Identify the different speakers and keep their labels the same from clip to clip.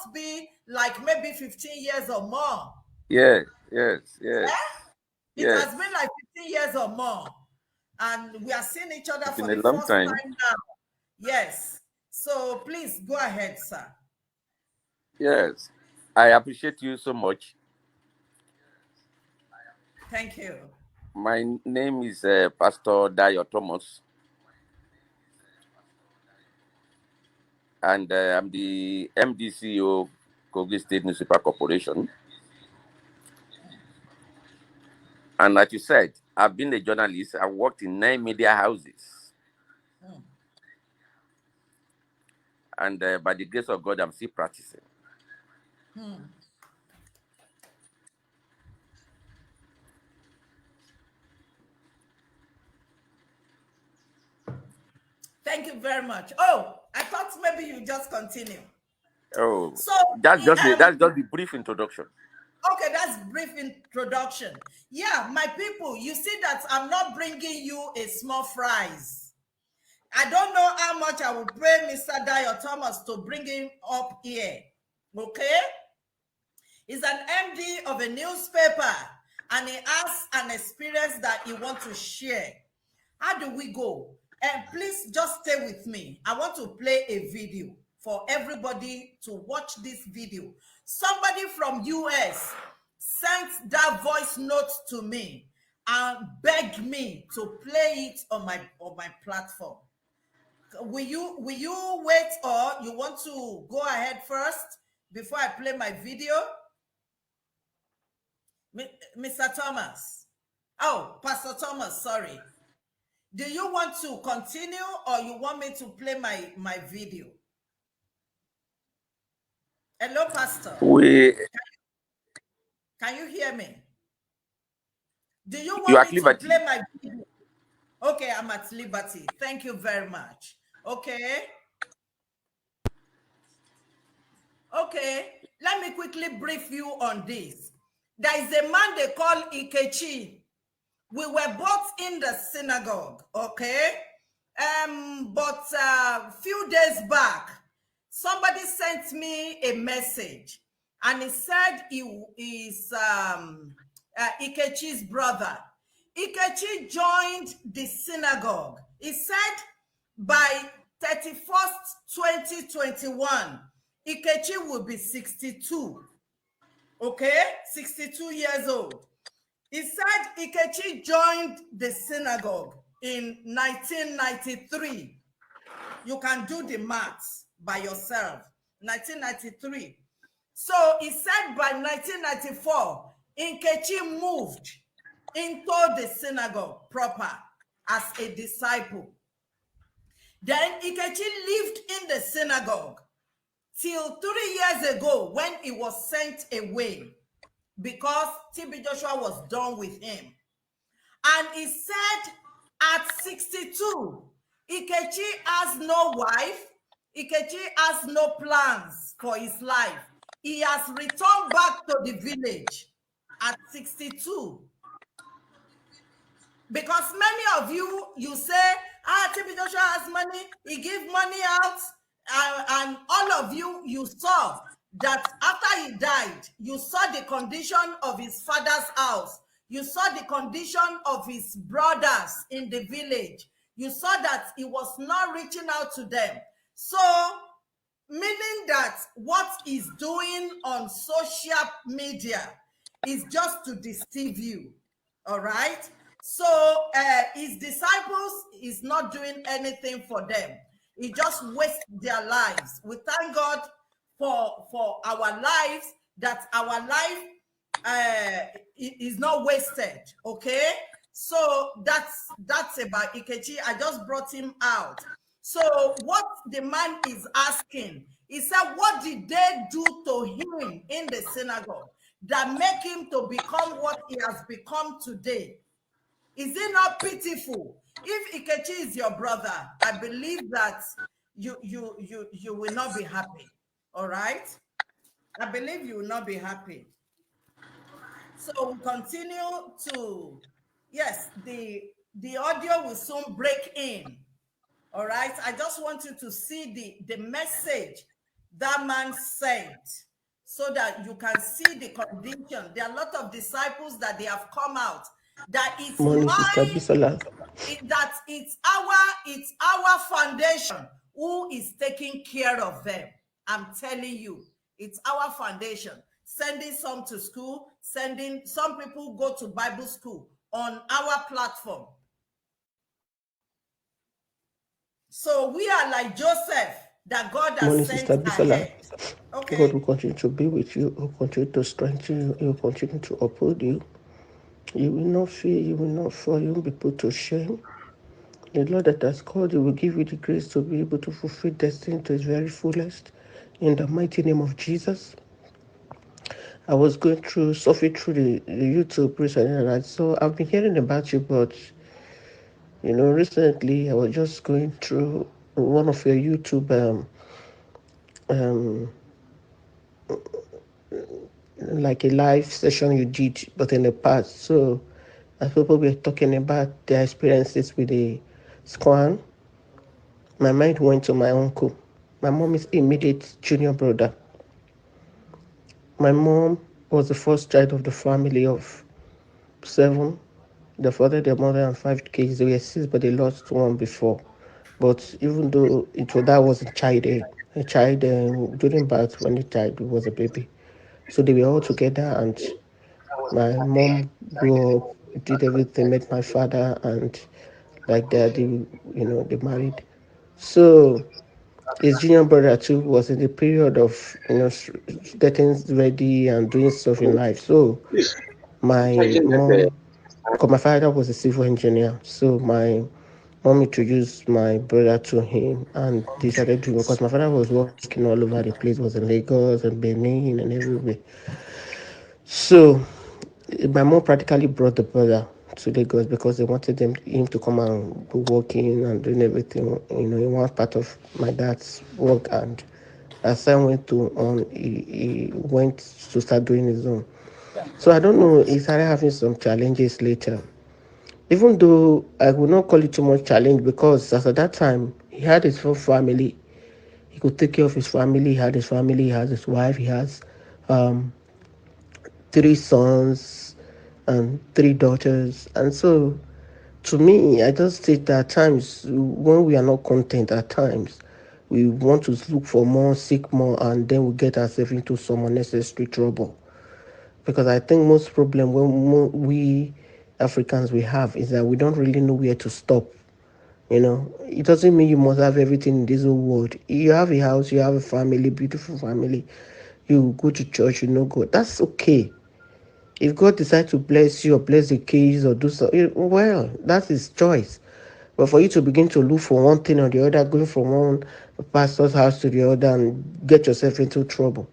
Speaker 1: must be like maybe 15 years or more.
Speaker 2: Yes.
Speaker 1: Yeah? It
Speaker 2: Yes.
Speaker 1: has been like 15 years or more. And we are seeing each other
Speaker 2: It's
Speaker 1: for
Speaker 2: been a
Speaker 1: the
Speaker 2: long
Speaker 1: first
Speaker 2: time.
Speaker 1: time now. Yes. So please go ahead, sir.
Speaker 2: Yes. I appreciate you so much.
Speaker 1: Thank you.
Speaker 2: My name is Pastor Dayo Thomas, and I'm the MDCO of Kogi State Municipal Corporation. And like you said, I've been a journalist. I worked in 9 media houses. And by the grace of God, I'm still practicing.
Speaker 1: Thank you very much. Oh, I thought maybe you just continue.
Speaker 2: Oh,
Speaker 1: So
Speaker 2: that's just the brief introduction.
Speaker 1: okay, that's brief introduction. Yeah, my people, you see that I'm not bringing you a small fries. I don't know how much I will pay Mr. Dayo Thomas to bring him up here. Okay? He's an MD of a newspaper and he has an experience that he wants to share. How do we go? And please just stay with me. I want to play a video for everybody to watch this video. Somebody from US sent that voice note to me and begged me to play it on my platform. Will you wait, or you want to go ahead first before I play my video? Mr. Thomas. Oh, Pastor Thomas, sorry. Do you want to continue or you want me to play my video? Hello, Pastor. Can you hear me? Do you want me to play my video? Okay, I'm at liberty. Thank you very much. Okay. Okay, let me quickly brief you on this. There is a man they call Ikechi. We were both in the synagogue, okay? But a few days back, somebody sent me a message and he said he is Ikechi's brother. Ikechi joined the synagogue. He said by 31st, 2021, Ikechi will be 62. Okay, 62 years old. He said Ikechi joined the synagogue in 1993. You can do the maths by yourself. 1993. So he said by 1994, Ikechi moved into the synagogue proper as a disciple. Then Ikechi lived in the synagogue till 3 years ago when he was sent away because TB Joshua was done with him. And he said at 62, Ikechi has no wife. Ikechi has no plans for his life. He has returned back to the village at 62. Because many of you say, TB Joshua has money, he gives money out, and all of you saw that after he died, you saw the condition of his father's house. You saw the condition of his brothers in the village. You saw that he was not reaching out to them. So, meaning that what he's doing on social media is just to deceive you, all right? So his disciples is not doing anything for them. He just wastes their lives. We thank God for our lives, that our life is not wasted, okay? So that's about Ikechi. I just brought him out. So what the man is asking, he said, what did they do to him in the synagogue that make him to become what he has become today? Is it not pitiful? If Ikechi is your brother, I believe that you will not be happy. All right? I believe you will not be happy. So we'll continue to, yes, the audio will soon break in. All right? I just want you to see the message that man said, so that you can see the condition. There are a lot of disciples that they have come out, that it's
Speaker 3: Morning, Sister
Speaker 1: my
Speaker 3: Bisola.
Speaker 1: that it's our foundation who is taking care of them. I'm telling you, it's our foundation. Sending some to school, sending some people go to Bible school on our platform. So we are like Joseph that God has
Speaker 3: Morning,
Speaker 1: sent
Speaker 3: Sister Bisola.
Speaker 1: ahead.
Speaker 3: God
Speaker 1: Okay.
Speaker 3: will continue to be with you. He will continue to strengthen you. He will continue to uphold you. You will not fear. You will not fall. You will be put to shame. The Lord that has called you will give you the grace to be able to fulfill destiny to its very fullest. In the mighty name of Jesus. I was going through, surfing through the YouTube recently, and I saw, I've been hearing about you, but recently I was just going through one of your YouTube um, like a live session you did, but in the past. So, as people were talking about their experiences with the squan, my mind went to my uncle. My mom is immediate junior brother. My mom was the first child of the family of 7. The father, their mother, and 5 kids. They were 6, but they lost one before. But even though that was a child during birth when the child was a baby. So they were all together, and my mom grew up, did everything, met my father, and like that, they married. So his junior brother too was in the period of getting ready and doing stuff in life. So my mom, because my father was a civil engineer, so my mom introduced my brother to him, and they started doing, because my father was working all over the place, was in Lagos and Benin and everywhere. So my mom practically brought the brother to Lagos because they wanted him to come and be working and doing everything, in one part of my dad's work. And as Sam went he went to start doing his own. So I don't know, he started having some challenges later. Even though I would not call it too much challenge, because as at that time he had his own family. He could take care of his family. He had his family. He has his wife. He has um, 3 sons and 3 daughters. And so, to me, I just say that at times when we are not content, at times we want to look for more, seek more, and then we get ourselves into some unnecessary trouble. Because I think most problem we Africans we have is that we don't really know where to stop. It doesn't mean you must have everything in this whole world. You have a house, you have a family, beautiful family. You go to church, go. That's okay. If God decides to bless you or bless the kids or do something, well, that's his choice. But for you to begin to look for one thing or the other, going from one pastor's house to the other and get yourself into trouble.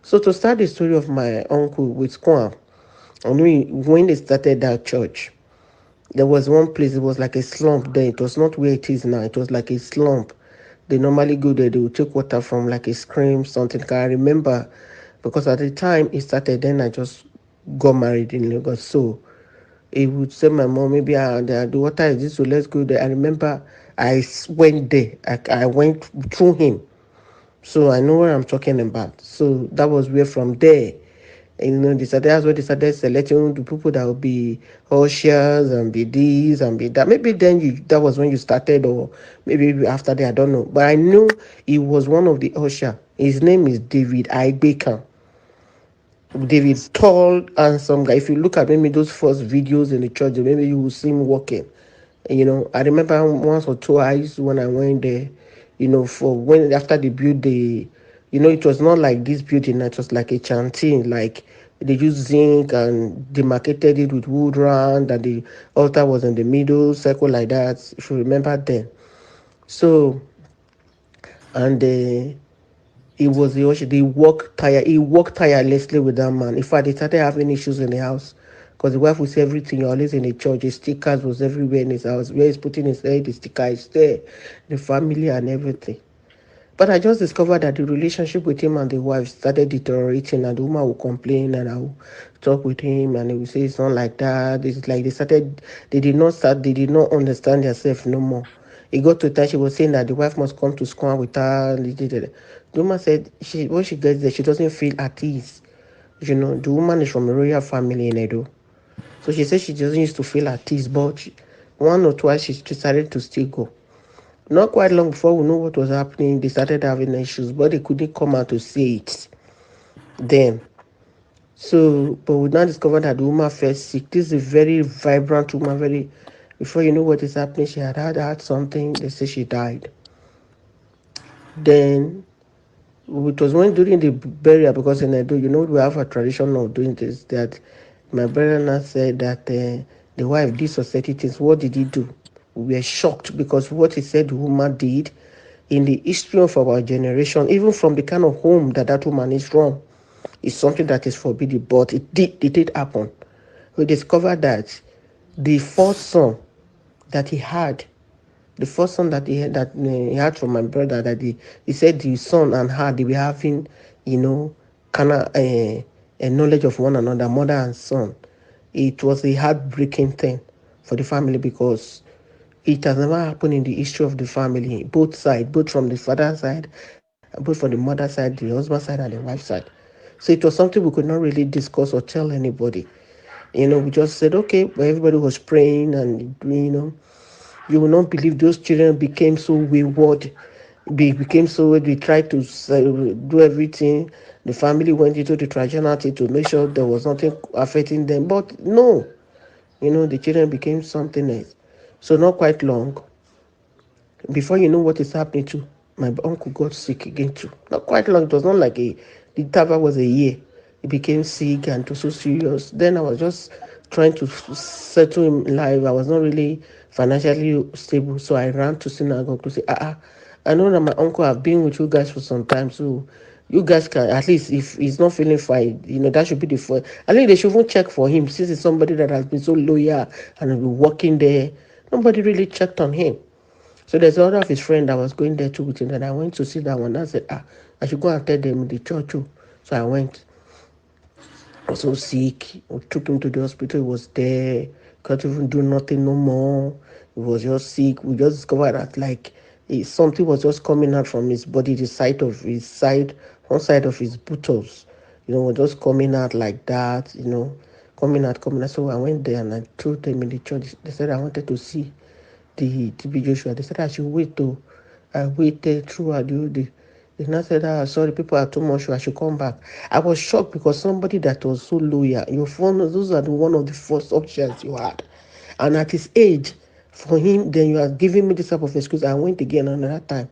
Speaker 3: So to start the story of my uncle with Kwan, when they started that church, there was one place, it was like a slump there. It was not where it is now. It was like a slump. They normally go there, they would take water from like a stream, something. I remember because at the time it started, then I just got married in Lagos. So he would say, my mom, maybe the water is this, so let's go there. I remember went there. I went through him. So I know what I'm talking about. So that was where from there, that's where they started selecting the people that would be ushers and be this and be that. Maybe then that was when you started, or maybe after that, I don't know. But I knew he was one of the usher. His name is David Aigbeka. David, tall, handsome guy. If you look at maybe those first videos in the church, maybe you will see him walking. I remember once or twice when I went there, for when after they built it was not like this building, it was like a canteen, like they used zinc and demarcated it with wood round, and the altar was in the middle, circle like that, if you remember then. So, and he worked tirelessly with that man. In fact, they started having issues in the house because the wife would say everything. You're always in the church. His stickers was everywhere in his house. Where he's putting his head, the sticker is there, the family and everything. But I just discovered that the relationship with him and the wife started deteriorating, and the woman would complain, and I would talk with him, and he would say it's not like that. It's like they did not understand themselves no more. It got to a time she was saying that the wife must come to school with her. The woman said she when she gets there, she doesn't feel at ease. The woman is from a royal family in Edo. So she said she doesn't used to feel at ease, but one or twice she decided to still go. Not quite long before we know what was happening, they started having issues, but they couldn't come out to say it then. So, but we now discovered that the woman fell sick. This is a very vibrant woman, very, before you know what is happening, she had something, they say she died. Then, it was when during the burial, because in Edo, we have a tradition of doing this, that my brother now said that the wife did society things. What did he do? We were shocked because what he said the woman did in the history of our generation, even from the kind of home that woman is from, is something that is forbidden. But it did happen. We discovered that the first son that he had, the first son that he had from my brother, that he said the son and her, they were having, kind of a knowledge of one another, mother and son. It was a heartbreaking thing for the family because it has never happened in the history of the family, both sides, both from the father's side, both from the mother's side, the husband's side, and the wife's side. So it was something we could not really discuss or tell anybody. We just said, okay, but everybody was praying, and, you will not believe those children became so wayward. Became so we tried to do everything. The family went into the traditional thing to make sure there was nothing affecting them. But no, the children became something else. So not quite long, before you know what is happening too, my uncle got sick again too. Not quite long. It was not like the interval was a year. He became sick and it was so serious. Then I was just trying to settle him in life. I was not really financially stable, so I ran to synagogue to say, I know that my uncle have been with you guys for some time, so you guys can, at least if he's not feeling fine, that should be the first. I think they should even check for him since it's somebody that has been so loyal and has been working there. Nobody really checked on him. So there's another of his friend that was going there too with him, and I went to see that one. I said, I should go and tell them in the church too. So I went. I was so sick. We took him to the hospital. He was there. Can't even do nothing no more. He was just sick. We just discovered that something was just coming out from his body, the side of his side, one side of his buttocks. Was just coming out like that. Coming out, coming out. So I went there and I told them in the church. They said I wanted to see the TB Joshua. They said I should wait to. I waited throughout the whole day. They now said, sorry, people are too much, I should come back. I was shocked because somebody that was so loyal, your phone, those are one of the first options you had. And at his age, for him, then you are giving me this type of excuse. I went again another time.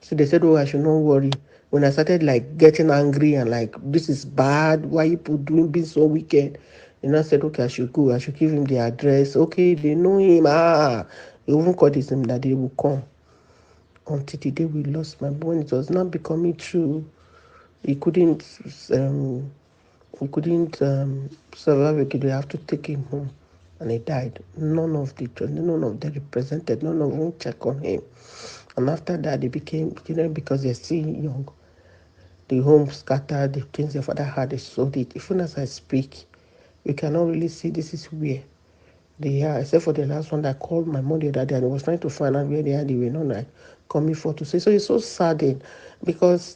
Speaker 3: So they said, I should not worry. When I started getting angry and this is bad, why you people being so wicked? And I said, okay, I should go. I should give him the address. Okay, they know him. They even called him that they will come. Until the day we lost my boy, when it was not becoming true, he couldn't survive again. They have to take him home, and he died. None of the represented, none of them check on him. And after that, they became, because they're still young. The home scattered, the things their father had, they sold it. Even as I speak, we cannot really see this is where they are, except for the last one that called my mom the other day and I was trying to find out where they are. They were not coming for to say. So it's so saddening because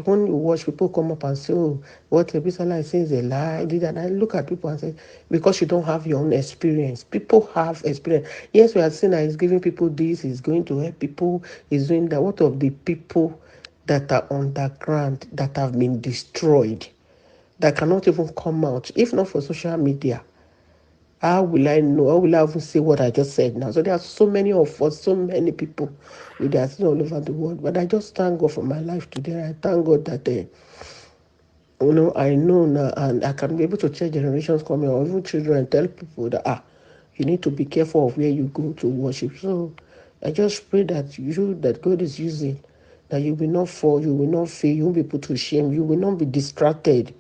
Speaker 3: when you watch people come up and say, oh, what Ebisala is saying is a lie, and I look at people and say, because you don't have your own experience. People have experience. Yes, we are saying that he's giving people this, he's going to help people, he's doing that. What of the people that are underground that have been destroyed, that cannot even come out, if not for social media? How will I know? How will I even say what I just said now? So there are so many of us, so many people with their sin all over the world. But I just thank God for my life today. I thank God that I know now, and I can be able to check generations coming, or even children, and tell people that you need to be careful of where you go to worship. So I just pray that that God is using, that you will not fall, you will not fail, you won't be put to shame, you will not be distracted.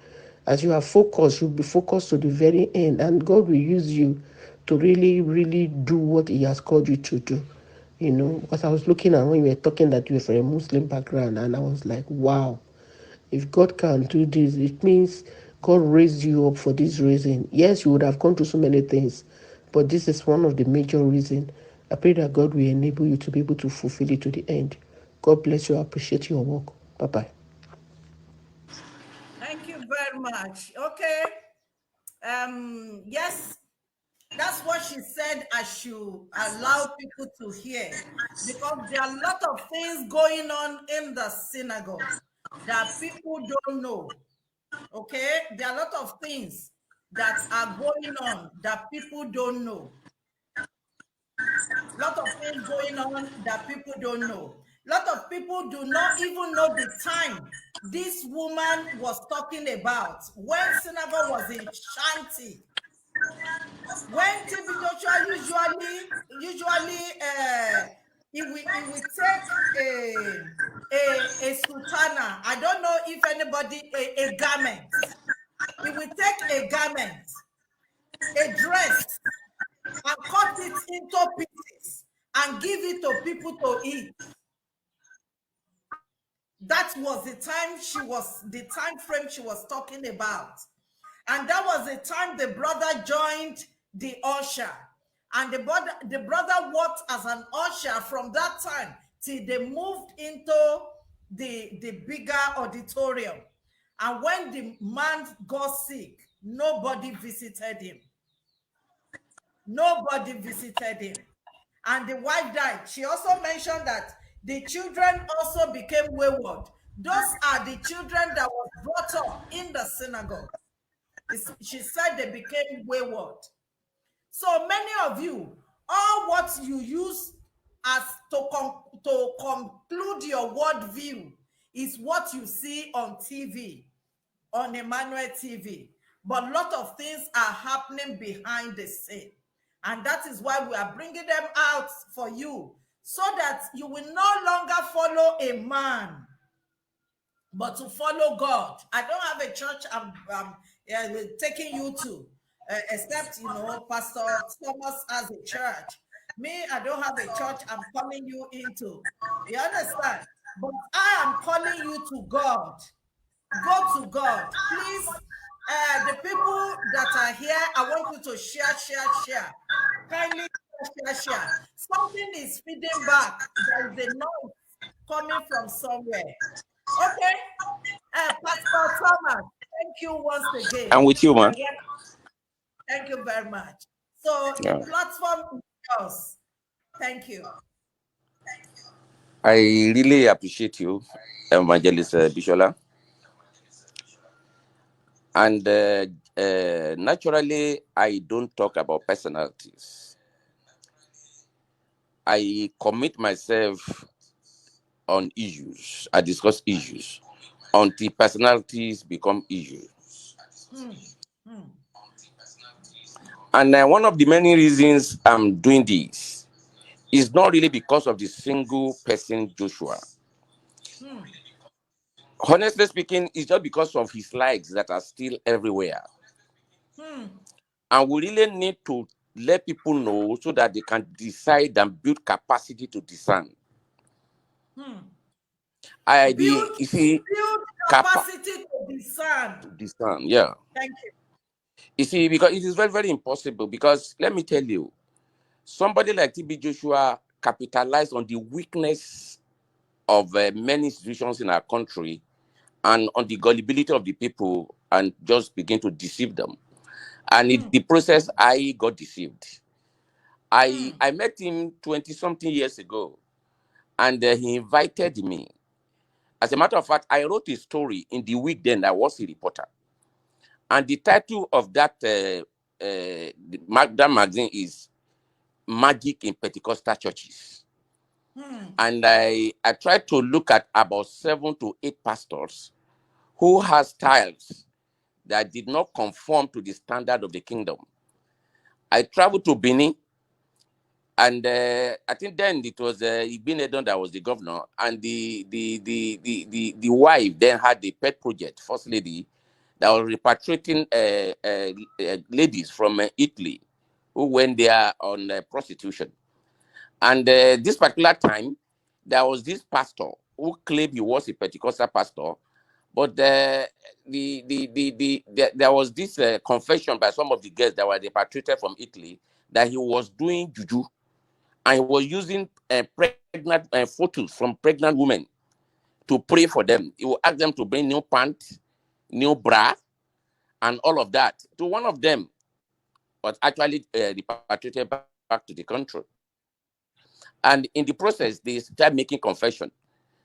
Speaker 3: As you are focused, you'll be focused to the very end, and God will use you to really, really do what He has called you to do. Because I was looking at when you were talking that you were from a Muslim background, and I was like, wow. If God can do this, it means God raised you up for this reason. Yes, you would have gone through so many things, but this is one of the major reasons. I pray that God will enable you to be able to fulfill it to the end. God bless you. I appreciate your work. Bye-bye.
Speaker 1: Thank you very much. Okay. Yes, that's what she said I should allow people to hear, because there are a lot of things going on in the synagogue that people don't know. Okay, there are a lot of things that are going on that people don't know. A lot of things going on that people don't know. A lot of people do not even know the time this woman was talking about when synagogue was in Shanti. When TB Joshua usually he will take a sultana. I don't know if anybody a garment. He will take a garment, a dress, and cut it into pieces and give it to people to eat. That was the time frame she was talking about. And that was the time the brother joined the usher. And the brother worked as an usher from that time till they moved into the bigger auditorium. And when the man got sick, nobody visited him. Nobody visited him. And the wife died. She also mentioned that the children also became wayward. Those are the children that were brought up in the synagogue. She said they became wayward. So many of you, all what you use as to conclude your worldview is what you see on TV, on Emmanuel TV. But a lot of things are happening behind the scene. And that is why we are bringing them out for you, so that you will no longer follow a man, but to follow God. I don't have a church I'm taking you to, except, Pastor Thomas has a church. Me, I don't have a church I'm calling you into. You understand? But I am calling you to God. Go to God. Please, the people that are here, I want you to share. Kindly share. Something is feeding back. There is a noise coming from somewhere. Okay. Pastor Thomas, thank you once again.
Speaker 2: I'm with you, man.
Speaker 1: Thank you very much. So the platform is yours. Thank you.
Speaker 2: I really appreciate you, Evangelist Bishola. And naturally, I don't talk about personalities. I commit myself on issues. I discuss issues until personalities become issues. And one of the many reasons I'm doing this is not really because of the single person, Joshua. Honestly speaking, it's just because of his likes that are still everywhere. And we really need to let people know so that they can decide and build capacity to discern.
Speaker 1: Build capacity to discern.
Speaker 2: Yeah.
Speaker 1: Thank you.
Speaker 2: You see, because it is very, very impossible. Because let me tell you, somebody like TB Joshua capitalized on the weakness of many institutions in our country and on the gullibility of the people and just begin to deceive them. And in the process, I got deceived. I met him 20-something years ago, and he invited me. As a matter of fact, I wrote a story in the week then. I was a reporter. And the title of that magazine is Magic in Pentecostal Churches. And I tried to look at about 7 to 8 pastors who has styles that did not conform to the standard of the kingdom. I traveled to Benin, and I think then it was Ibn Edon that was the governor, and the wife then had the pet project, First Lady, that was repatriating ladies from Italy who went there on prostitution. And this particular time, there was this pastor who claimed he was a Pentecostal pastor, but there was this confession by some of the guests that were repatriated from Italy that he was doing juju and he was using pregnant photos from pregnant women to pray for them. He will ask them to bring new pants, new bra, and all of that. To one of them was actually repatriated back to the country. And in the process, they started making confession.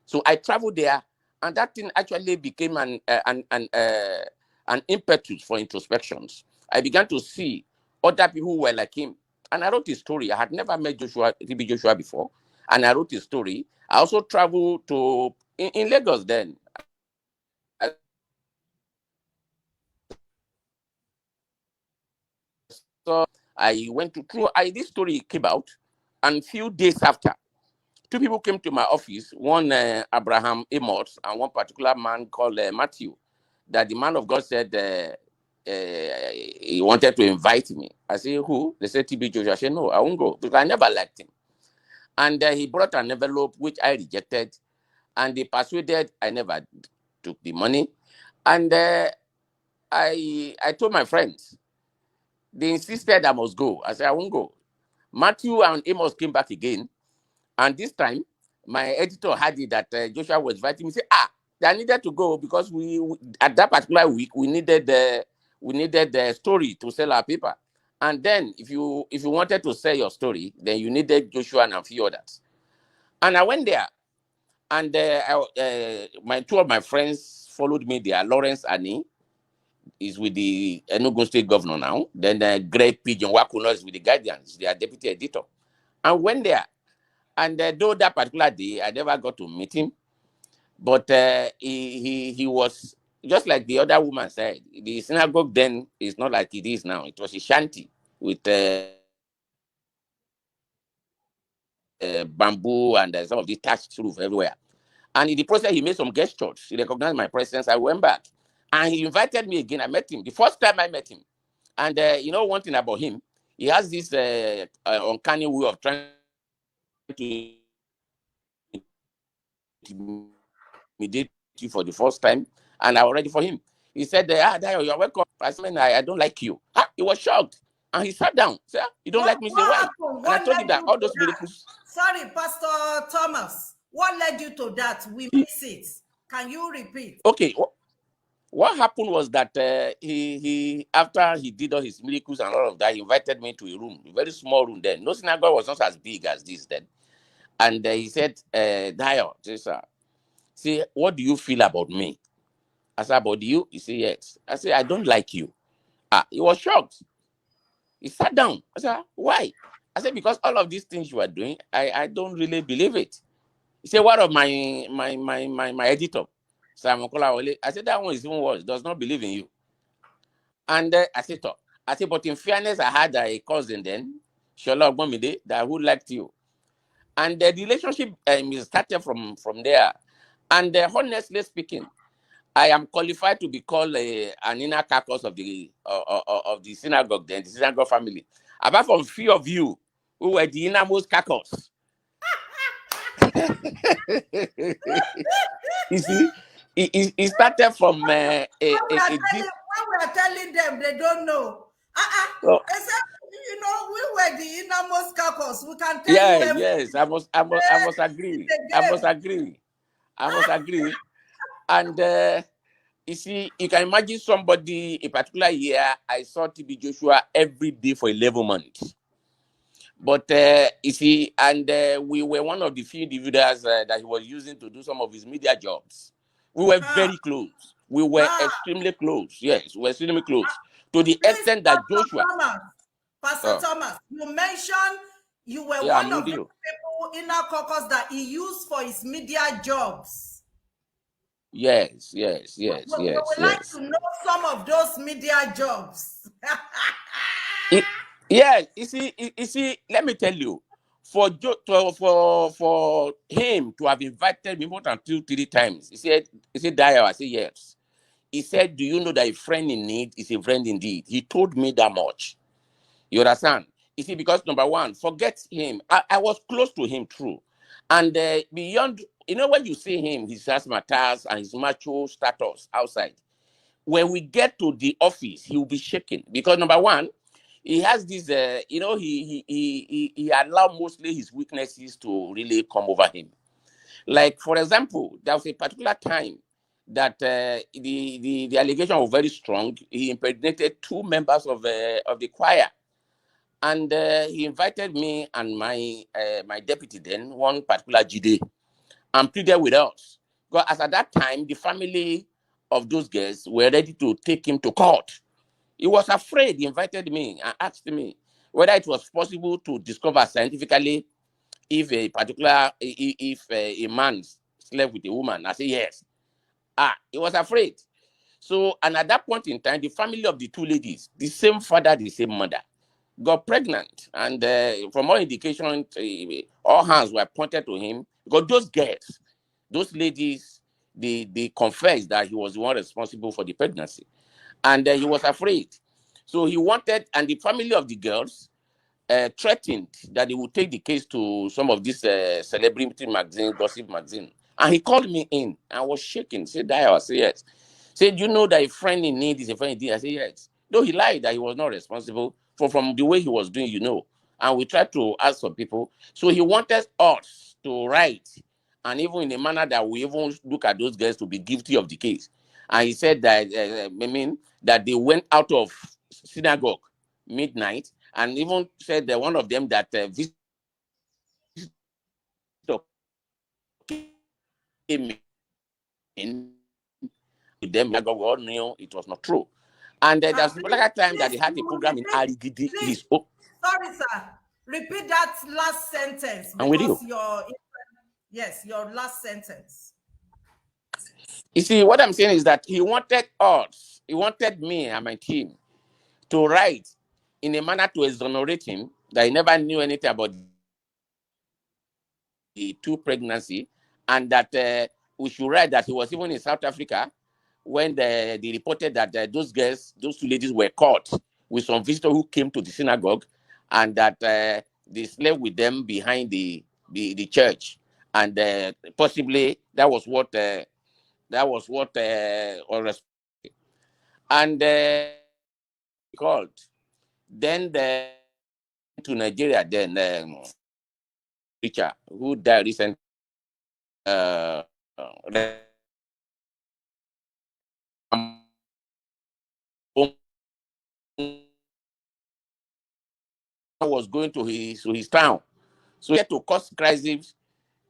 Speaker 2: So I traveled there, and that thing actually became an impetus for introspections. I began to see other people who were like him. And I wrote a story. I had never met TB Joshua before. And I wrote a story. I also traveled to in Lagos then. So I went to this story came out, and few days after, two people came to my office, one Abraham Amos and one particular man called Matthew, that the man of God said he wanted to invite me. I said, who? They said TB Joshua. I said, no, I won't go, because I never liked him. And he brought an envelope, which I rejected, and they persuaded, I never took the money. And I told my friends, they insisted I must go. I said, I won't go. Matthew and Amos came back again. And this time, my editor had it that Joshua was inviting me. He said, I needed to go because we at that particular week, we needed the story to sell our paper. And then if you wanted to sell your story, then you needed Joshua and a few others. And I went there, and two of my friends followed me there. Lawrence Ani is with the Enugu State Governor now. Then Greg Pigeon Wakuno is with the Guardians, their deputy editor. I went there. And though that particular day, I never got to meet him, but he was just like the other woman said. The synagogue then is not like it is now. It was a shanty with bamboo and some of the thatched roof everywhere. And in the process, he made some gestures. He recognized my presence. I went back, and he invited me again. I met him the first time I met him, and one thing about him, he has this uncanny way of trying to intimidate you for the first time, and I was ready for him. He said, Dayo, you're welcome. I said, I don't like you. He was shocked, and he sat down. Said, you don't like me? Say, why? And I told you that all those miracles.
Speaker 1: Sorry, Pastor Thomas. What led you to that? We miss it. Can you repeat?
Speaker 2: Okay. What happened was that he after he did all his miracles and all of that, he invited me to a room, a very small room then. No synagogue was not as big as this then. And he said, Dayo, say, what do you feel about me? I said, about you? He said, yes. I said, I don't like you. He was shocked. He sat down. I said, why? I said, because all of these things you are doing, I don't really believe it. He said, what of my editor? Simon Kolawole? I said, that one is even worse, does not believe in you. And I said, but in fairness, I had a cousin then, Shola Ogbomide, that who liked you. And the relationship started from there. And honestly speaking, I am qualified to be called an inner carcass of the synagogue, then the synagogue family. Apart from few of you who were the innermost carcass. You see, it started from
Speaker 1: when we are telling them, they don't know. We were the innermost carcass. We can tell you.
Speaker 2: Yes. I must agree. I must agree. And you see, you can imagine somebody, a particular year, I saw TB Joshua every day for 11 months. But you see, and we were one of the few individuals that he was using to do some of his media jobs. We were very close. We were extremely close. Yes, we were extremely close. To the extent that Joshua...
Speaker 1: Pastor Thomas, you mentioned you were one of the people in our caucus that he used for his media jobs.
Speaker 2: Yes.
Speaker 1: We would like to know some of those media jobs.
Speaker 2: You see, let me tell you, for him to have invited me more than 2-3 times, he said, Dayo, I said, yes. He said, do you know that a friend in need is a friend indeed? He told me that much. You understand? You see, because number one, forget him. I was close to him, true. And beyond, when you see him, his razzmatazz and his macho status outside, when we get to the office, he will be shaking. Because number one, he has this, he allowed mostly his weaknesses to really come over him. Like, for example, there was a particular time that the allegation was very strong. He impregnated 2 members of the choir. And he invited me and my deputy then, one particular Jide, and pleaded with us. Because as at that time, the family of those girls were ready to take him to court. He was afraid. He invited me and asked me whether it was possible to discover scientifically if a man slept with a woman. I said yes. He was afraid. So, and at that point in time, the family of the 2 ladies, the same father, the same mother, got pregnant. And from all indications, all hands were pointed to him, because those girls, those ladies, they confessed that he was the one responsible for the pregnancy. And he was afraid. So he wanted, and the family of the girls threatened that they would take the case to some of these celebrity magazine, gossip magazine. And he called me in and was shaking. Said, Dio, I said, yes. Said, you know that a friend in need is a friend in need? I said, yes. Though he lied that he was not responsible from the way he was doing, And we tried to ask some people. So he wanted us to write, and even in a manner that we even look at those girls to be guilty of the case. And he said that, that they went out of synagogue midnight, and even said that one of them that visitor came in with them, we all knew it was not true. And there's another time that they had a program in Arigidi.
Speaker 1: Sorry, sir. Repeat that last sentence.
Speaker 2: I'm with you.
Speaker 1: Your last sentence.
Speaker 2: You see, what I'm saying is that he wanted me and my team to write in a manner to exonerate him, that he never knew anything about the 2 pregnancy, and that we should write that he was even in South Africa when they reported that those 2 ladies were caught with some visitor who came to the synagogue, and that they slept with them behind the church, and possibly that was what and called. Then to Nigeria, then preacher who died recently, was going to his town. So he had to cause crisis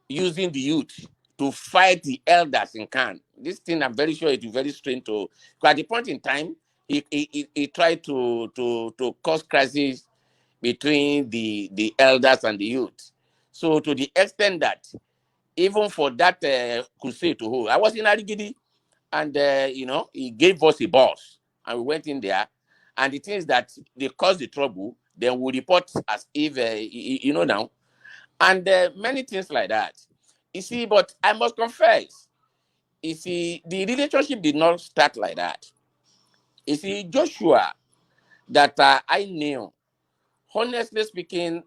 Speaker 2: using the youth to fight the elders in Khan. This thing, I'm very sure it is very strange to, because at the point in time, he tried to cause crisis between the elders and the youth. So to the extent that even for that crusade to hold, I was in Arigidi, and he gave us a bus, and we went in there. And the thing is that they caused the trouble, then we report as if now, and many things like that. You see, but I must confess, you see, the relationship did not start like that. You see, Joshua, that I knew, honestly speaking,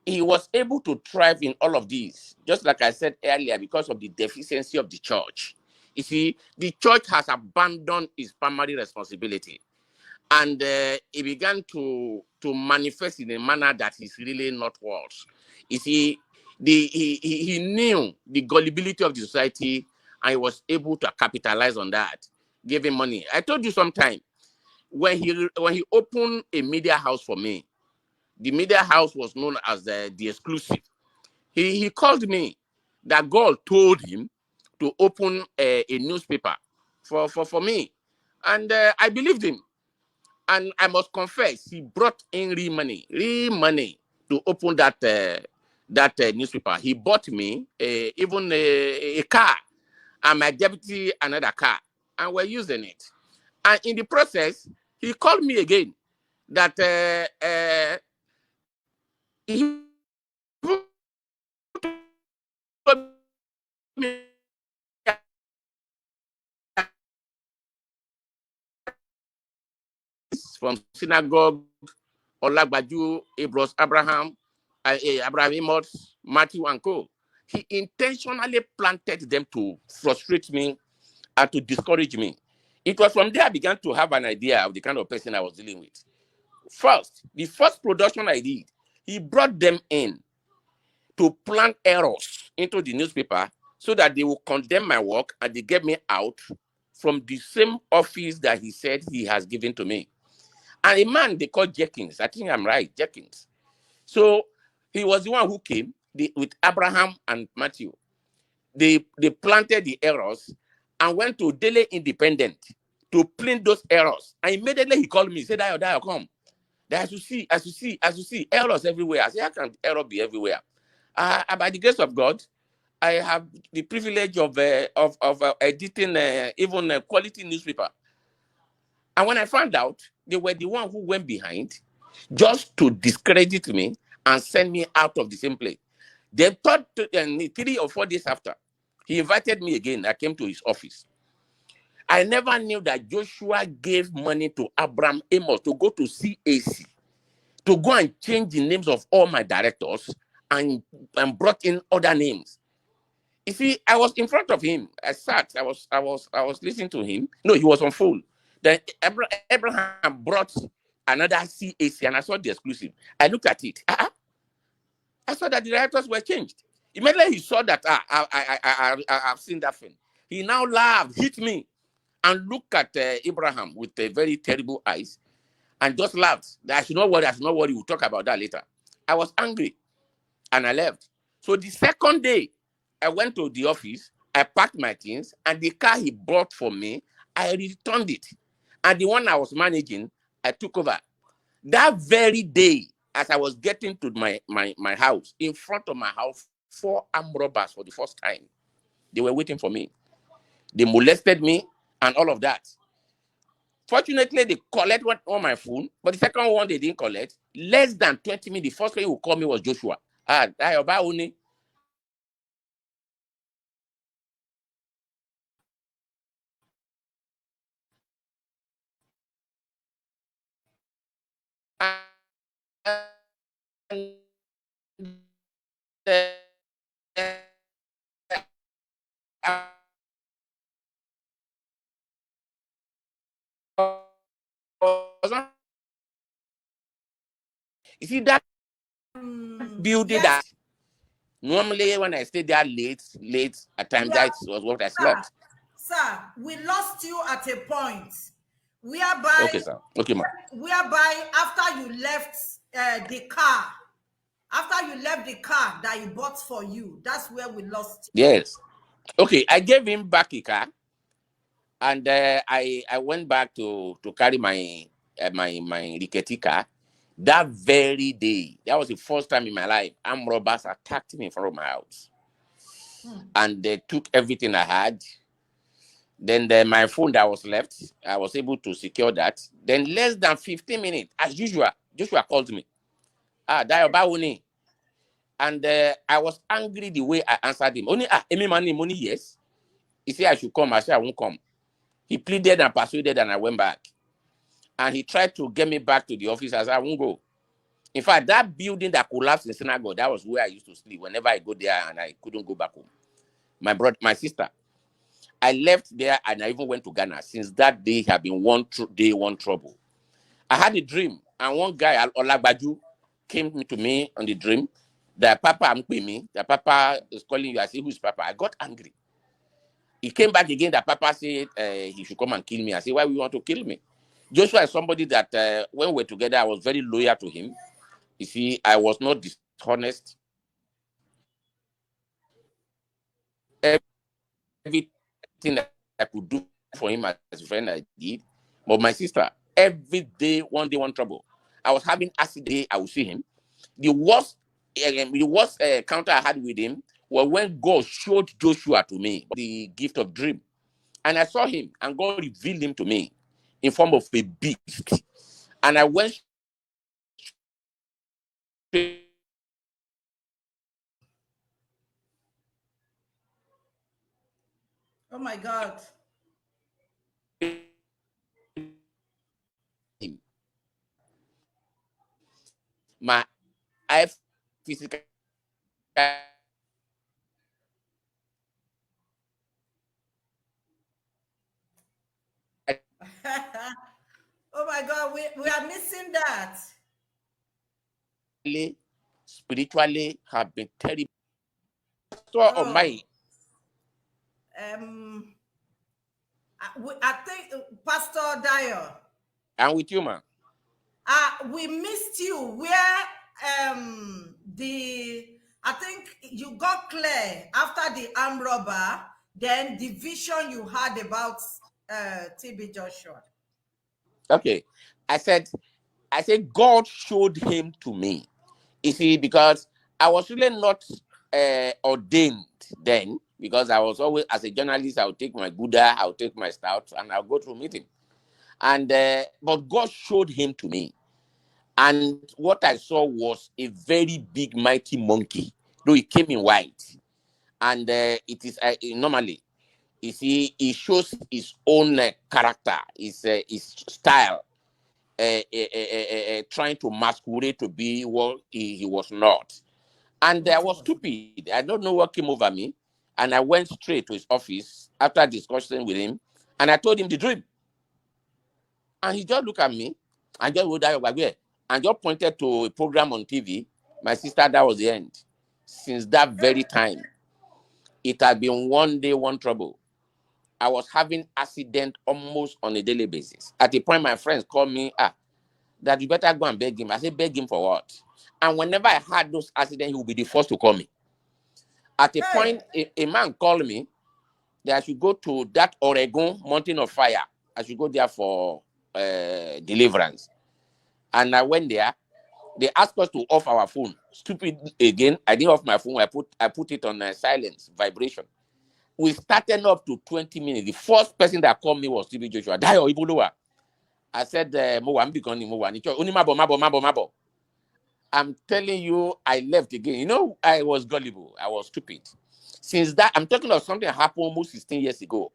Speaker 2: he was able to thrive in all of these, just like I said earlier, because of the deficiency of the church. You see, the church has abandoned its primary responsibility, and it began to manifest in a manner that is really not worse. You see, he knew the gullibility of the society, and he was able to capitalize on that, giving money. I told you sometime, when he opened a media house for me, the media house was known as the Exclusive. He called me that God told him to open a newspaper for me, and I believed him. And I must confess, he brought in real money to open that newspaper. He bought me even a car, and my deputy another car, and we're using it. And in the process, he called me again that he from synagogue, Olagbaju, Abraham, Amos, Matthew, and Co. He intentionally planted them to frustrate me and to discourage me. It was from there I began to have an idea of the kind of person I was dealing with. First, the first production I did, he brought them in to plant errors into the newspaper so that they will condemn my work and they get me out from the same office that he said he has given to me. And a man they call Jenkins, I think I'm right, Jenkins. So he was the one who came with Abraham and Matthew. They planted the errors and went to Daily Independent to print those errors. And immediately he called me, he said, Dayo, come. As you see, errors everywhere. I said, how can error be everywhere? By the grace of God, I have the privilege of editing even a quality newspaper. And when I found out, they were the one who went behind just to discredit me and send me out of the same place. They thought 3 or 4 days after, he invited me again. I came to his office. I never knew that Joshua gave money to Abraham Amos to go to CAC, to go and change the names of all my directors and brought in other names. You see, I was in front of him. I sat. I was listening to him. No, he was on phone. Then Abraham brought another CAC, and I saw the exclusive. I looked at it. I saw that the directors were changed. Immediately he saw that I've seen that film. He now laughed, hit me, and looked at Abraham with very terrible eyes, and just laughed. I should not worry. We'll talk about that later. I was angry, and I left. So the second day, I went to the office. I packed my things, and the car he bought for me, I returned it. And the one I was managing, I took over. That very day, as I was getting to my house, in front of my house, 4 armed robbers for the first time. They were waiting for me. They molested me and all of that. Fortunately, they collect one on my phone, but the second one they didn't collect. Less than 20 minutes, the first person who called me was Joshua. You see that building
Speaker 1: yes.
Speaker 2: that normally when I stay there late at times, that was what I slept.
Speaker 1: Sir, we lost you at a point whereby,
Speaker 2: okay, sir. Okay, ma'am.
Speaker 1: Whereby after you left the car, that he bought for you, that's where we lost you.
Speaker 2: Yes. Okay, I gave him back a car, and I went back to carry my Rickety car. That very day, that was the first time in my life, armed robbers attacked me in front of my house. And they took everything I had. Then my phone that was left, I was able to secure that. Then less than 15 minutes, as usual, Joshua called me. Dayo Bawuni. And I was angry the way I answered him. Only, any money, yes. He said I should come. I said I won't come. He pleaded and persuaded, and I went back. And he tried to get me back to the office. I said I won't go. In fact, that building that collapsed in synagogue, that was where I used to sleep whenever I go there, and I couldn't go back home. My sister, I left there and I even went to Ghana. Since that day, have been one trouble. I had a dream, and one guy, Olagbaju, came to me on the dream. That Papa me, that Papa is calling you. I said, who's Papa? I got angry. He came back again, that Papa said he should come and kill me. I said, why would you want to kill me? Joshua is somebody that when we were together, I was very loyal to him. You see, I was not dishonest. Everything that I could do for him as a friend, I did. But my sister, every day, one trouble. I was having acid day, I would see him. The worst encounter I had with him was when God showed Joshua to me the gift of dream. And I saw him, and God revealed him to me in form of a beast. And I went straight.
Speaker 1: Oh my God.
Speaker 2: My eye physical.
Speaker 1: Oh my God, we are missing that.
Speaker 2: Spiritually have been terrible. Of my
Speaker 1: I think Pastor Dio.
Speaker 2: I'm with you, man.
Speaker 1: We missed you where I think you got clear after the armed robber, then the vision you had about TB Joshua.
Speaker 2: Okay. I said God showed him to me. You see, because I was really not ordained then, because I was always, as a journalist, I'll take my Gouda, I'll take my stout, and I'll go through meeting. And but God showed him to me. And what I saw was a very big, mighty monkey, though it came in white. And it is normally, you see, he shows his own character, his style, trying to masquerade to be what he was not. And I was stupid. I don't know what came over me. And I went straight to his office after discussing with him. And I told him the dream. And he just looked at me and just wrote that and just pointed to a program on TV. My sister, that was the end. Since that very time, it had been one day, one trouble. I was having accident almost on a daily basis. At the point, my friends called me, that you better go and beg him. I said, beg him for what? And whenever I had those accidents, he would be the first to call me. At a point, a man called me that I should go to that Oregon Mountain of Fire. I should go there for deliverance. And I went there. They asked us to off our phone. Stupid again. I didn't off my phone. I put it on silence, vibration. We started up to 20 minutes. The first person that called me was TB Joshua. Dio Ibulowa. I said, Mabo. I'm telling you, I left again. You know, I was gullible. I was stupid. Since that, I'm talking of something that happened almost 16 years ago.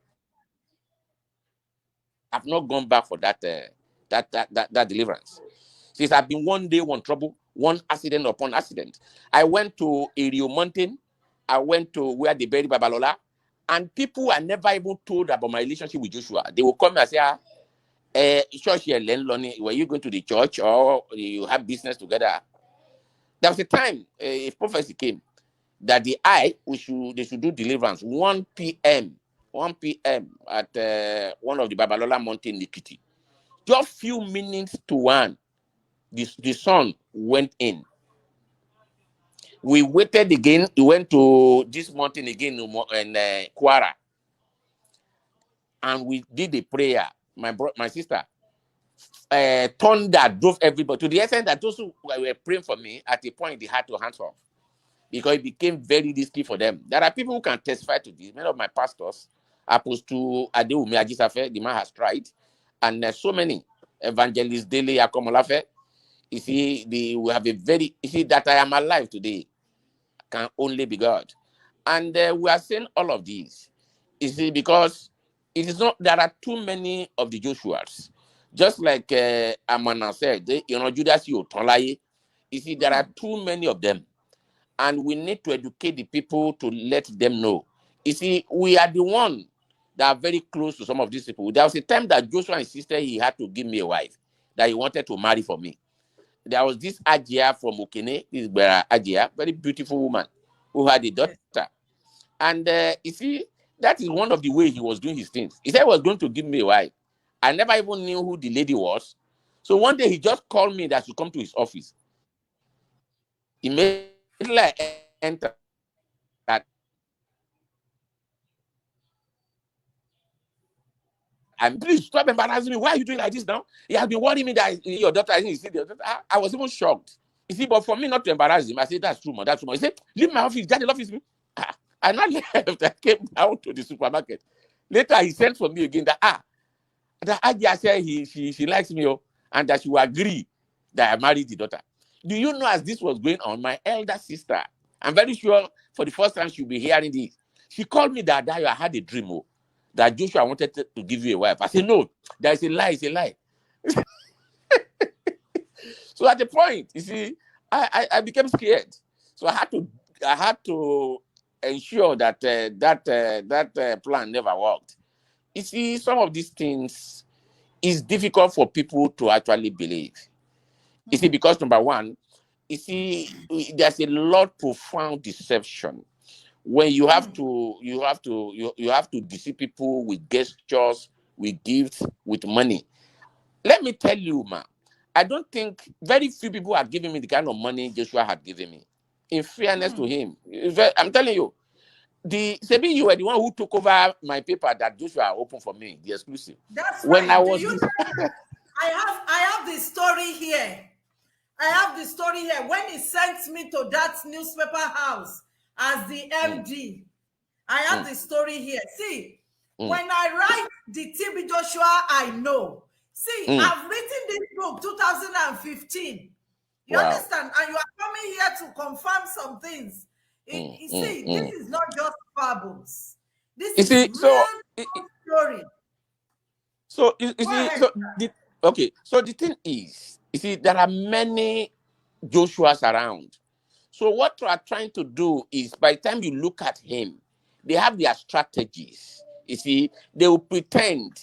Speaker 2: I've not gone back for that deliverance. Since I've been one day, one trouble, one accident upon accident. I went to Erio Mountain. I went to where they buried Babalola. And people are never even told about my relationship with Joshua. They will come and say, church here, were you going to the church or you have business together? There was a time a prophecy came that they should do deliverance 1 p.m. at one of the Babalola Mountain in Nikiti. Just few minutes to one, the sun went in. We waited again. We went to this mountain again in Kwara, and we did the prayer. My sister, thunder drove everybody to the extent that those who were praying for me at a point they had to hands off because it became very risky for them. There are people who can testify to this. Many of my pastors, Apostle Adewumi Ajisafe, the man has tried, and there's so many evangelists, Dele Akomolafe. You see, we have that I am alive today can only be God. And we are saying all of these. You see, because it is not, there are too many of the Joshuas. Just like Amana said, Judas Yotolaye. You see, there are too many of them. And we need to educate the people to let them know. You see, we are the one that are very close to some of these people. There was a time that Joshua insisted he had to give me a wife, that he wanted to marry for me. There was this Ajia from Okene, this Ajia, very beautiful woman, who had a daughter. And you see, that is one of the ways he was doing his things. He said he was going to give me a wife. I never even knew who the lady was. So one day he just called me that I should come to his office. Immediately I entered that. And please stop embarrassing me. Why are you doing like this now? He has been worrying me that your daughter, I was even shocked. You see, but for me not to embarrass him, I said, that's true, man. That's true, man. He said, leave my office, Daddy office me. I not left. I came down to the supermarket. Later, he sent for me again that Ajia said she likes me, and that she will agree that I married the daughter. Do you know, as this was going on, my elder sister, I'm very sure for the first time she'll be hearing this. She called me that I had a dream that Joshua wanted to give you a wife. I said, no, that is a lie, it's a lie. So at the point, you see, I became scared. So I had to ensure that that plan never worked. You see, some of these things, it's difficult for people to actually believe. You see, because number one, you see, there's a lot profound deception when you have to deceive people with gestures, with gifts, with money. Let me tell you, man, I don't think very few people have given me the kind of money Joshua had given me. In fairness to him, I'm telling you, Sebi, you were the one who took over my paper that Joshua opened for me, the exclusive.
Speaker 1: That's
Speaker 2: When
Speaker 1: right.
Speaker 2: I
Speaker 1: Do
Speaker 2: was,
Speaker 1: you know that I have the story here. I have the story here. When he sent me to that newspaper house as the MD, I have the story here. See, when I write the TB Joshua, I know. See, I've written this book 2015. You
Speaker 2: wow.
Speaker 1: understand? And you are coming here to confirm some things. This is not just fables. This
Speaker 2: You
Speaker 1: is
Speaker 2: see, so
Speaker 1: real story.
Speaker 2: so you
Speaker 1: Go
Speaker 2: see,
Speaker 1: ahead.
Speaker 2: so so the thing is, you see, there are many Joshuas around. So what we are trying to do is, by the time you look at him, they have their strategies. You see, they will pretend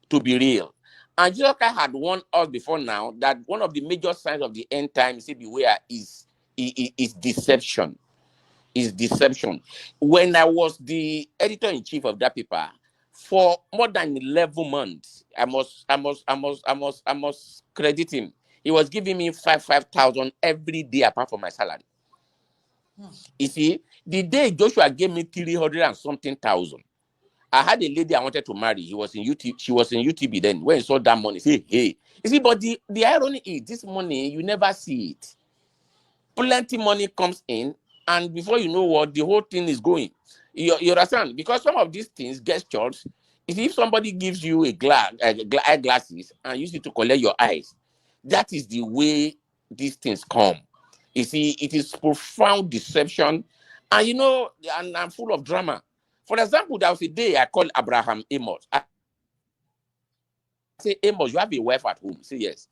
Speaker 2: to be real. And Jesus Christ had warned us before now that one of the major signs of the end times, beware, is deception. Is deception. When I was the editor-in-chief of that paper, for more than 11 months, I must credit him. He was giving me 5,000 every day apart from my salary. You see, the day Joshua gave me 300 and something thousand, I had a lady I wanted to marry. She was in UTB then. When he saw that money, say, hey. You see, but the irony is, this money, you never see it. Plenty money comes in, and before you know what, the whole thing is going. You understand? Because some of these things, gestures, if somebody gives you eyeglasses and use it to collect your eyes, that is the way these things come. You see, it is profound deception, and and I'm full of drama. For example, there was a day I called Abraham Amos. I say, Amos, you have a wife at home? He said, yes.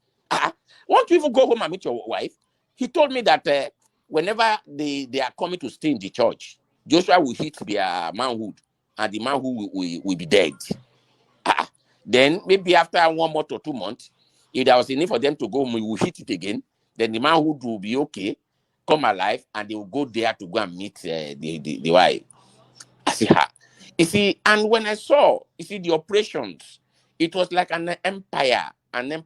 Speaker 2: Won't you even go home and meet your wife? He told me that whenever they are coming to stay in the church, Joshua will hit their manhood, and the manhood will be dead. Then maybe after 1 month or 2 months, if there was a need for them to go home, we will hit it again. Then the manhood will be okay, come alive, and they will go there to go and meet the wife. I see her. You see, and when I saw, the operations, it was like an empire, and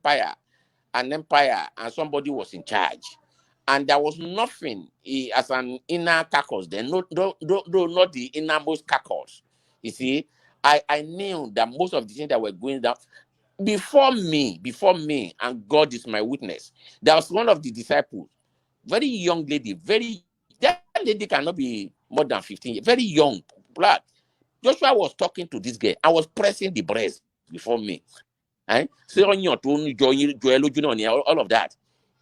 Speaker 2: somebody was in charge. And there was nothing as an inner carcass. Then not the innermost carcass. You see, I knew that most of the things that were going down before me, and God is my witness. There was one of the disciples, very young lady, that lady cannot be more than 15 years, very young, black. Joshua was talking to this girl. I was pressing the breast before me. All of that.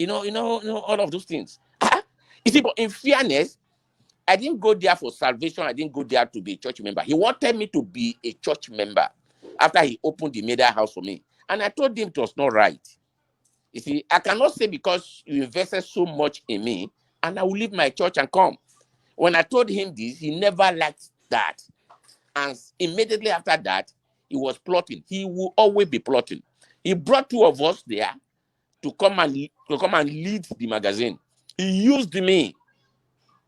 Speaker 2: All of those things. You see, but in fairness, I didn't go there for salvation. I didn't go there to be a church member. He wanted me to be a church member after he opened the media house for me. And I told him it was not right. You see, I cannot say because you invested so much in me, and I will leave my church and come. When I told him this, he never liked that. And immediately after that, he was plotting. He will always be plotting. He brought 2 of us there to come and lead the magazine. He used me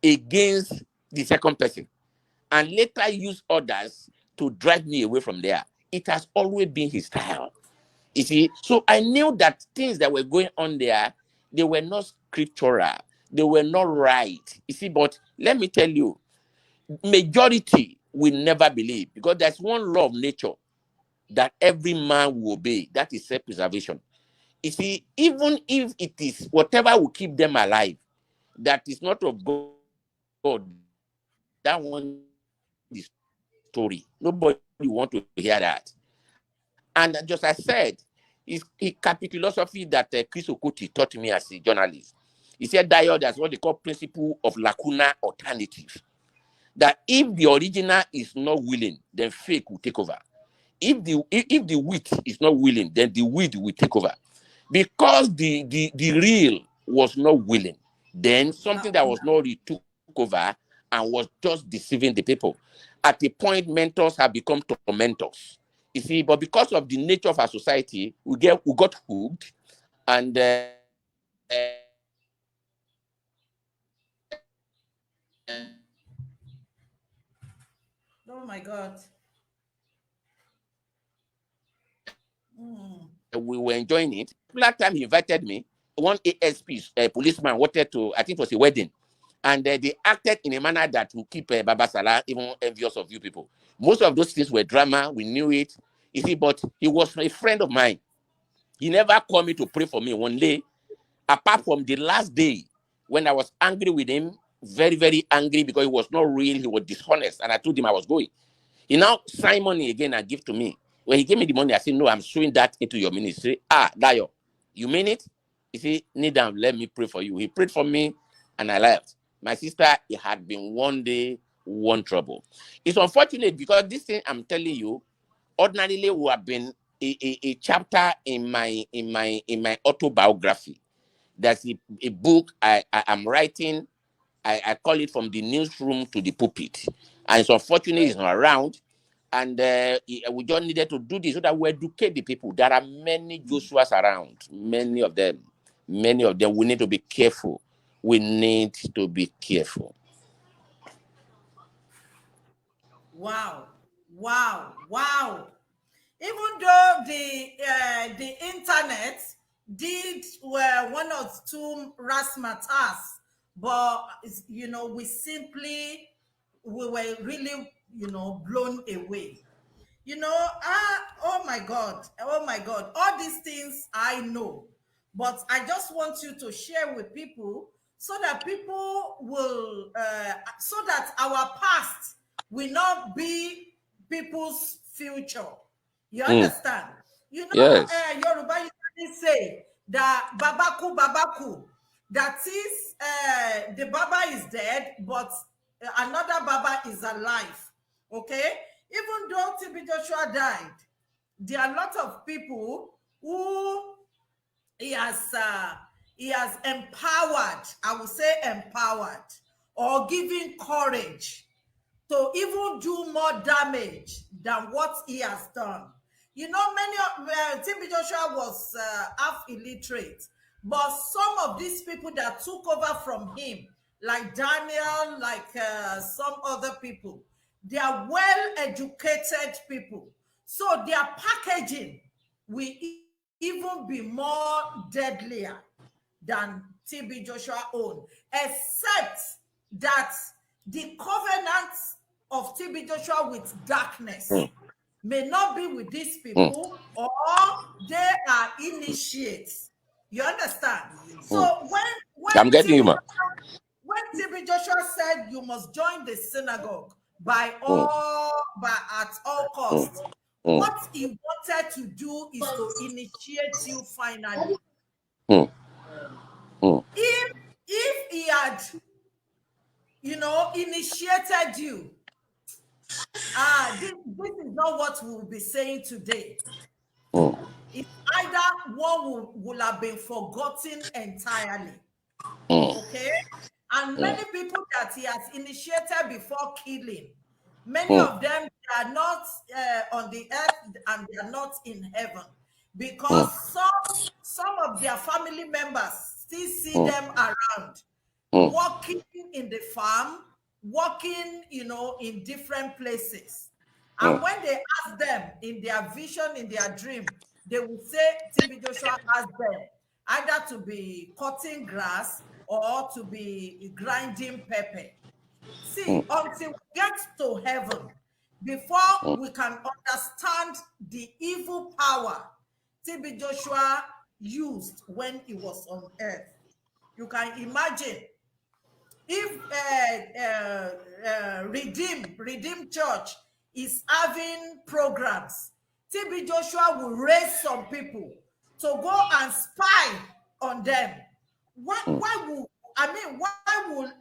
Speaker 2: against the second person, and later used others to drive me away from there. It has always been his style. You see, so I knew that things that were going on there, they were not scriptural, they were not right. You see, but let me tell you, majority will never believe, because there's one law of nature that every man will obey. That is self-preservation. You see, even if it is whatever will keep them alive, that is not of God, that one is story. Nobody want to hear that. And just as I said, it's a capital philosophy that Chris Okoti taught me as a journalist. He said that that's what they call principle of lacuna alternative. That if the original is not willing, then fake will take over. If the wheat is not willing, then the weed will take over. Because the real was not willing, then something that was not real took over and was just deceiving the people. At a point, mentors have become tormentors. You see, but because of the nature of our society, we got hooked, and
Speaker 1: oh my God.
Speaker 2: we were enjoying it. Last time he invited me, one ASP, a policeman, wanted to, I think it was a wedding, and they acted in a manner that will keep Baba Salah even envious of you people. Most of those things were drama. We knew it. You see, but he was a friend of mine. He never called me to pray for me one day, apart from the last day when I was angry with him, very, very angry because he was not real. He was dishonest, and I told him I was going. He now signed money again and give to me. When he gave me the money, I said, no, I'm showing that into your ministry. Ah, Dayo, you mean it? He said, kneel down, let me pray for you. He prayed for me, and I left. My sister, it had been one day, one trouble. It's unfortunate because this thing I'm telling you, ordinarily would have been a chapter in my autobiography. There's a book I am writing. I call it From the Newsroom to the Pulpit. And it's unfortunate it's not around. And we just needed to do this so that we educate the people. There are many Joshuas around, many of them. Many of them. We need to be careful. We need to be careful.
Speaker 1: Wow, wow, wow. Even though the internet did one or two razzmatazz, but we were really blown away. Oh my God, all these things I know, but I just want you to share with people so that people will, so that our past will not be people's future. You understand?
Speaker 2: Yes.
Speaker 1: Yoruba usually say that babaku, that is, the Baba is dead, but another Baba is alive. Okay? Even though TB Joshua died, there are a lot of people who he has empowered, I would say empowered, or giving courage to even do more damage than what he has done. Many of TB Joshua was half illiterate, but some of these people that took over from him, like Daniel, like some other people, they are well-educated people. So their packaging will even be more deadlier than TB Joshua own, except that the covenants of TB Joshua with darkness may not be with these people, or they are initiates. You understand? So when
Speaker 2: I'm getting you, man.
Speaker 1: When TB Joshua said you must join the synagogue at all costs, what he wanted to do is to initiate you finally. If he had, initiated you, this is not what we'll be saying today. It's either one will have been forgotten entirely. Okay? And many people that he has initiated before killing, many of them, they are not on the earth and they are not in heaven, because some of their family members still see them around, working in the farm, working, in different places. And when they ask them in their vision, in their dream, they will say TB Joshua asked them either to be cutting grass or to be grinding pepper. See, until we get to heaven, before we can understand the evil power TB Joshua used when he was on earth. You can imagine if Redeemed Church is having programs, TB Joshua will raise some people to go and spy on them. Why will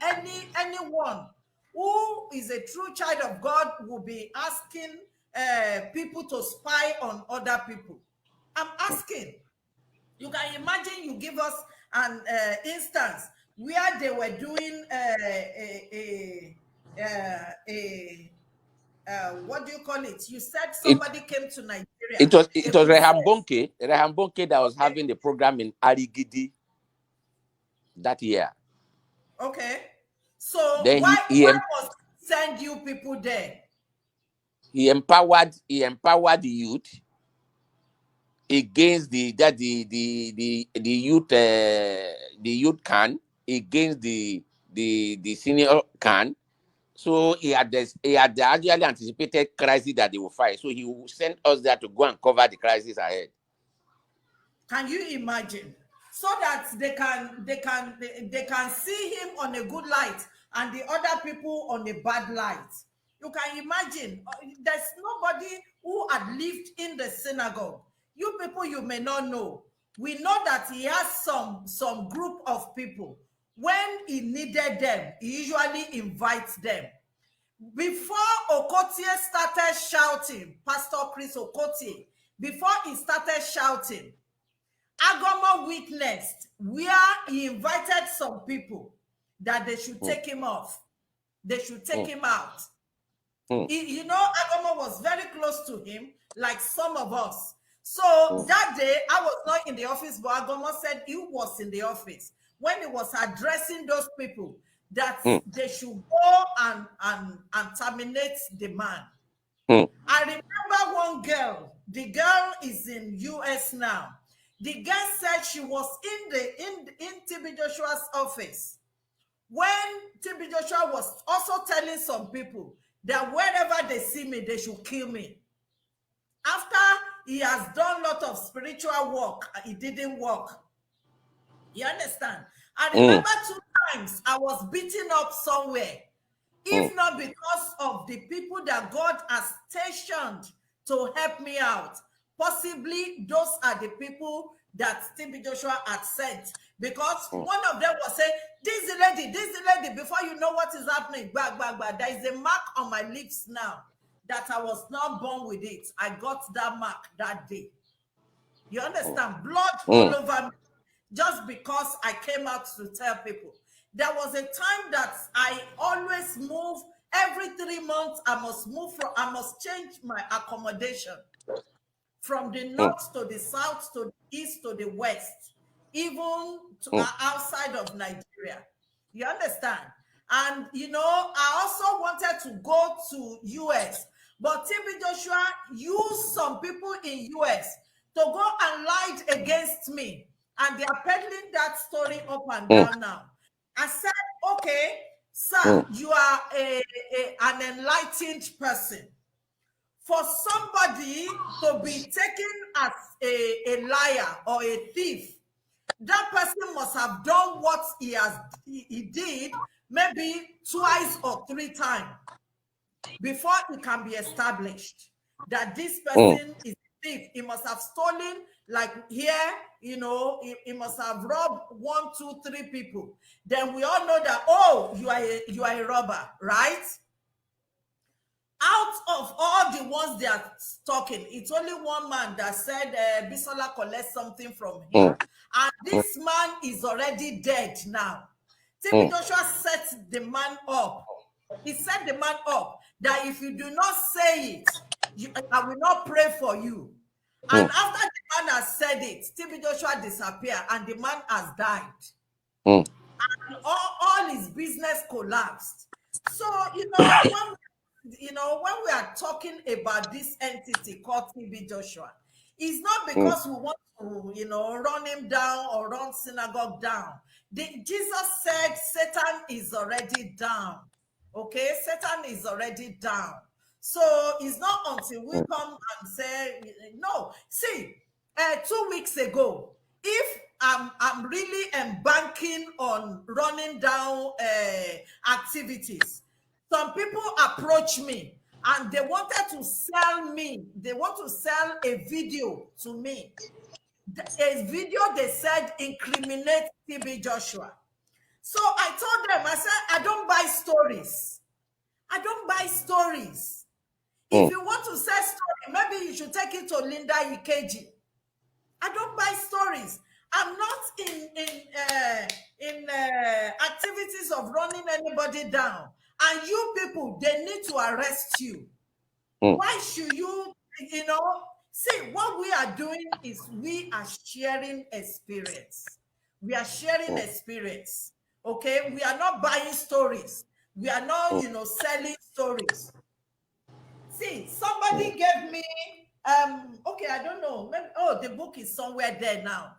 Speaker 1: anyone who is a true child of God will be asking people to spy on other people? I'm asking. You can imagine, you give us an instance where they were doing what do you call it? You said somebody came to Nigeria.
Speaker 2: It was Reham Bonke that was having the program in Arigidi that year.
Speaker 1: Okay. So
Speaker 2: Then
Speaker 1: why was he send you people there?
Speaker 2: He empowered the youth against the youth can against the senior can. So he had actually anticipated crisis that they will fight. So he sent us there to go and cover the crisis ahead.
Speaker 1: Can you imagine? So that they can see him on a good light and the other people on a bad light. You can imagine. There's nobody who had lived in the synagogue. You people, you may not know. We know that he has some group of people. When he needed them, he usually invites them. Before Okotie started shouting, Pastor Chris Okotie, before he started shouting, Agoma witnessed where he invited some people that they should take him off. They should take him out. You know, Agoma was very close to him, like some of us. So that day, I was not in the office, but Agoma said he was in the office when he was addressing those people that they should go and terminate the man. I remember one girl. The girl is in US now. The girl said she was in TB Joshua's office when TB Joshua was also telling some people that wherever they see me, they should kill me. After he has done a lot of spiritual work, it didn't work. You understand? I remember 2 times I was beaten up somewhere, if not because of the people that God has stationed to help me out. Possibly those are the people that TB Joshua had sent, because one of them was saying, this is the lady, before you know what is happening, there is a mark on my lips now that I was not born with it. I got that mark that day. You understand? Blood all over me, just because I came out to tell people. There was a time that I always move every 3 months. I must change my accommodation from the north to the south to the east to the west, even to outside of Nigeria. You understand? And you know, I also wanted to go to US, but TB Joshua used some people in US to go and lie against me, and they are peddling that story up and down now. I said, okay, sir, you are an enlightened person. For somebody to be taken as a liar or a thief, that person must have done what he did maybe 2 or 3 times before it can be established that this person is a thief. He must have stolen, like here, you know, he must have robbed 1, 2, 3 people. Then we all know that, oh, you are a robber, right? Out of all the ones they are talking, it's only one man that said Bisola collects something from him. And this man is already dead now. TB Joshua set the man up. He set the man up that if you do not say it, I will not pray for you. And after the man has said it, TB Joshua disappeared and the man has died. And all his business collapsed. So, you know, when we are talking about this entity called TB Joshua, it's not because we want to, you know, run him down or run synagogue down. Jesus said Satan is already down. Okay, Satan is already down. So it's not until we come and say, no. See, 2 weeks ago, if I'm really banking on running down activities, some people approach me and they wanted to sell me. They want to sell a video to me. A video they said incriminates TB Joshua. So I told them, I said, I don't buy stories. I don't buy stories. If you want to sell story, maybe you should take it to Linda Ikeji. I don't buy stories. I'm not in activities of running anybody down. And you people, they need to arrest you. Why should you, see, what we are doing is we are sharing experience. We are sharing experience. Okay? We are not buying stories. We are not, selling stories. See, somebody gave me, okay, I don't know. Maybe, the book is somewhere there now.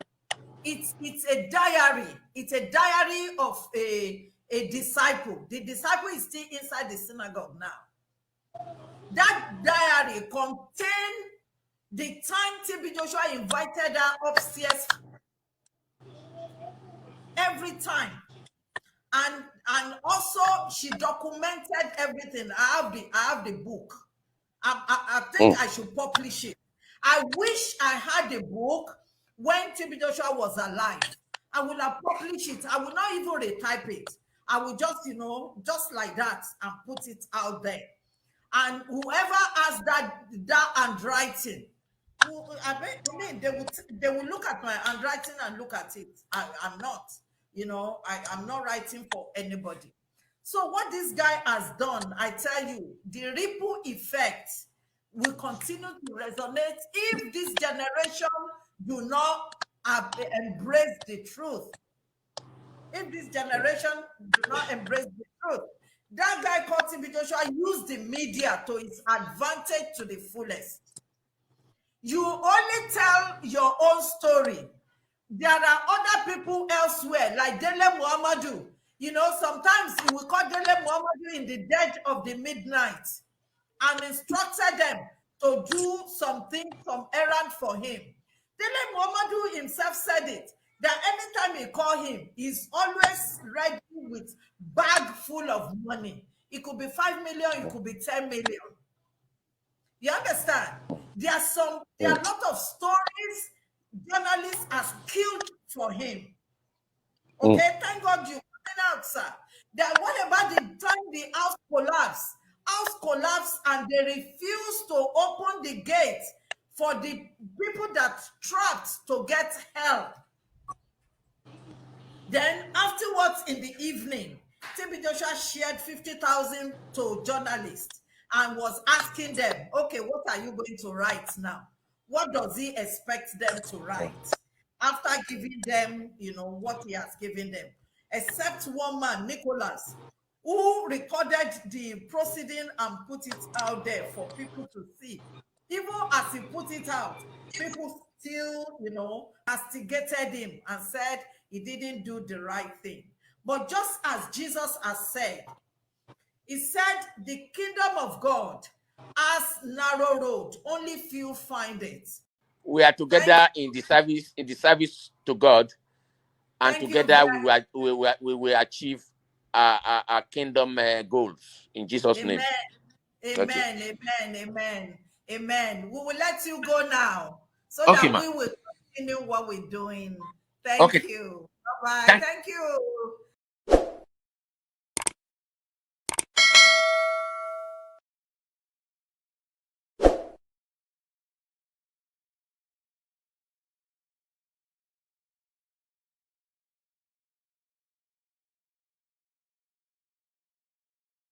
Speaker 1: It's a diary. It's a diary of a disciple. The disciple is still inside the synagogue now. That diary contained the time TB Joshua invited her upstairs every time. And also she documented everything. I have the book. I think I should publish it. I wish I had the book when TB Joshua was alive. I would have published it. I would not even retype it. I would just, just like that, and put it out there. And whoever has that handwriting, I mean, they will look at my handwriting and look at it. I'm not, I'm not writing for anybody. So what this guy has done, I tell you, the ripple effect will continue to resonate if this generation do not embrace the truth. If this generation do not embrace the truth. That guy called TB Joshua used the media to his advantage to the fullest. You only tell your own story. There are other people elsewhere, like Dele Muhammadu. Sometimes he will call Dele Muhammadu in the dead of the midnight and instructed them to do some errand for him. Dele Muhammadu himself said it, that anytime he call him, he's always ready with bag full of money. It could be 5 million, it could be 10 million. You understand? There are a lot of stories journalists has killed for him. Okay, thank God you coming out, sir. That what about the time the house collapsed? House collapsed and they refused to open the gate for the people that trapped to get help. Then afterwards in the evening, TB Joshua shared 50,000 to journalists and was asking them, okay, what are you going to write now? What does he expect them to write? After giving them, what he has given them. Except one man, Nicholas, who recorded the proceeding and put it out there for people to see. Even as he put it out, people still, castigated him and said he didn't do the right thing. But just as Jesus has said, he said the kingdom of God has narrow road, only few find it.
Speaker 2: We are together in the service to God, and together we will achieve our kingdom goals in Jesus' name.
Speaker 1: Amen. Amen. We will let you go now so that we will continue what we're doing. Thank you. Bye-bye. Thank you.